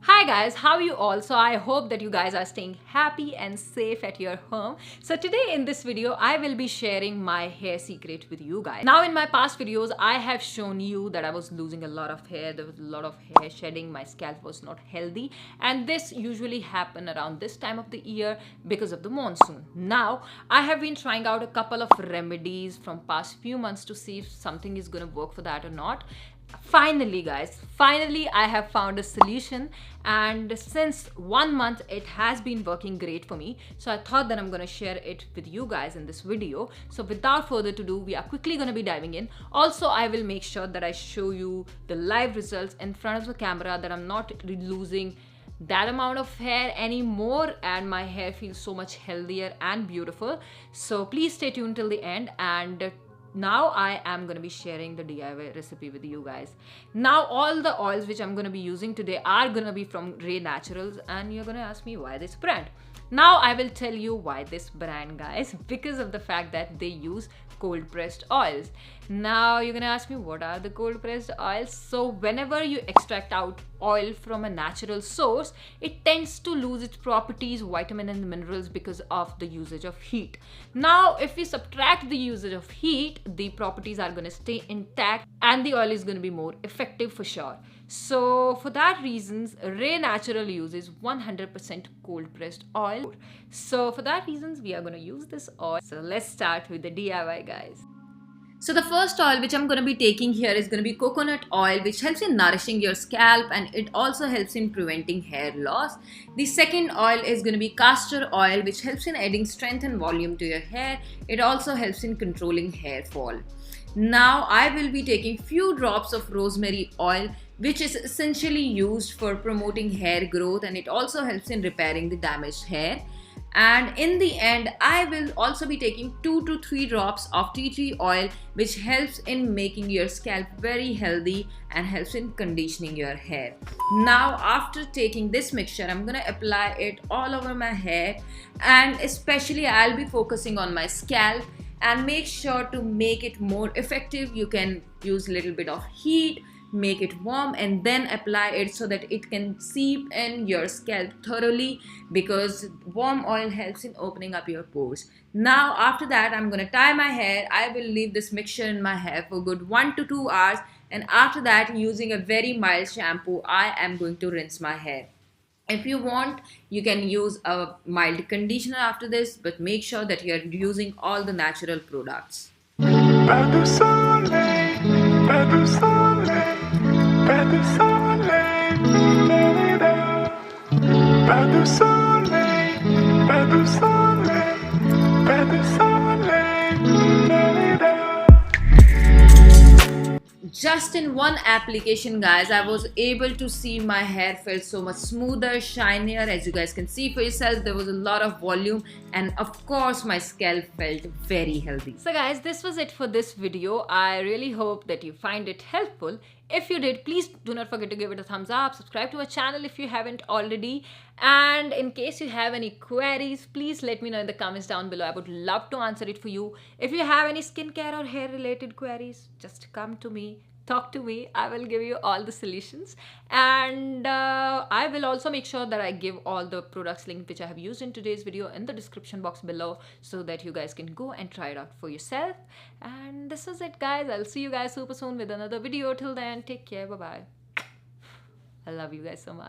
Hi guys, how are you all? So I hope that you guys are staying happy and safe at your home. So today in this video, I will be sharing my hair secret with you guys. Now in my past videos, I have shown you that I was losing a lot of hair. There was a lot of hair shedding. My scalp was not healthy. And this usually happen around this time of the year because of the monsoon. Now, I have been trying out a couple of remedies from past few months to see if something is going to work for that or not. Finally guys, finally I have found a solution, and since 1 month it has been working great for me, so I thought that I'm going to share it with you guys in this video. So without further ado, we are quickly going to be diving in. Also, I will make sure that I show you the live results in front of the camera, that I'm not losing that amount of hair anymore and my hair feels so much healthier and beautiful. So please stay tuned till the end, and now I am going to be sharing the DIY recipe with you guys. Now all the oils which I'm going to be using today are going to be from Ray Naturals, and you're going to ask me why this brand. Now I will tell you why this brand, guys, because of the fact that they use cold pressed oils. Now you're gonna ask me, what are the cold pressed oils? So whenever you extract out oil from a natural source, it tends to lose its properties, vitamin and minerals, because of the usage of heat. Now if we subtract the usage of heat, the properties are gonna stay intact and the oil is gonna be more effective for sure. So for that reasons, Ray Natural uses 100% cold pressed oil. So for that reasons, we are going to use this oil. So let's start with the DIY, guys. So the first oil which I'm going to be taking here is going to be coconut oil, which helps in nourishing your scalp and it also helps in preventing hair loss. The second oil is going to be castor oil, which helps in adding strength and volume to your hair. It also helps in controlling hair fall. Now I will be taking few drops of rosemary oil, which is essentially used for promoting hair growth, and it also helps in repairing the damaged hair. And in the end, I will also be taking 2 to 3 drops of tea tree oil, which helps in making your scalp very healthy and helps in conditioning your hair. Now after taking this mixture, I'm gonna apply it all over my hair, and especially I'll be focusing on my scalp. And make sure to make it more effective, you can use a little bit of heat, make it warm, and then apply it so that it can seep in your scalp thoroughly, because warm oil helps in opening up your pores. Now after that, I'm going to tie my hair. I will leave this mixture in my hair for good 1 to 2 hours, and after that, using a very mild shampoo, I am going to rinse my hair. If you want, you can use a mild conditioner after this, but make sure that you're using all the natural products. Pas de soleil, pas de soleil, pas de soleil, pas de soleil, pas de soleil, pas de soleil. Just in one application, guys, I was able to see my hair felt so much smoother, shinier. As you guys can see for yourself, there was a lot of volume, and of course my scalp felt very healthy. So guys, this was it for this video. I really hope that you find it helpful. If you did, please do not forget to give it a thumbs up, subscribe to our channel if you haven't already, and in case you have any queries, please let me know in the comments down below. I would love to answer it for you. If you have any skincare or hair related queries, just come to me, talk to me. I will give you all the solutions, and I will also make sure that I give all the products link which I have used in today's video in the description box below, so that you guys can go and try it out for yourself. And this is it, guys. I'll see you guys super soon with another video. Till then, take care. Bye bye. I love you guys so much.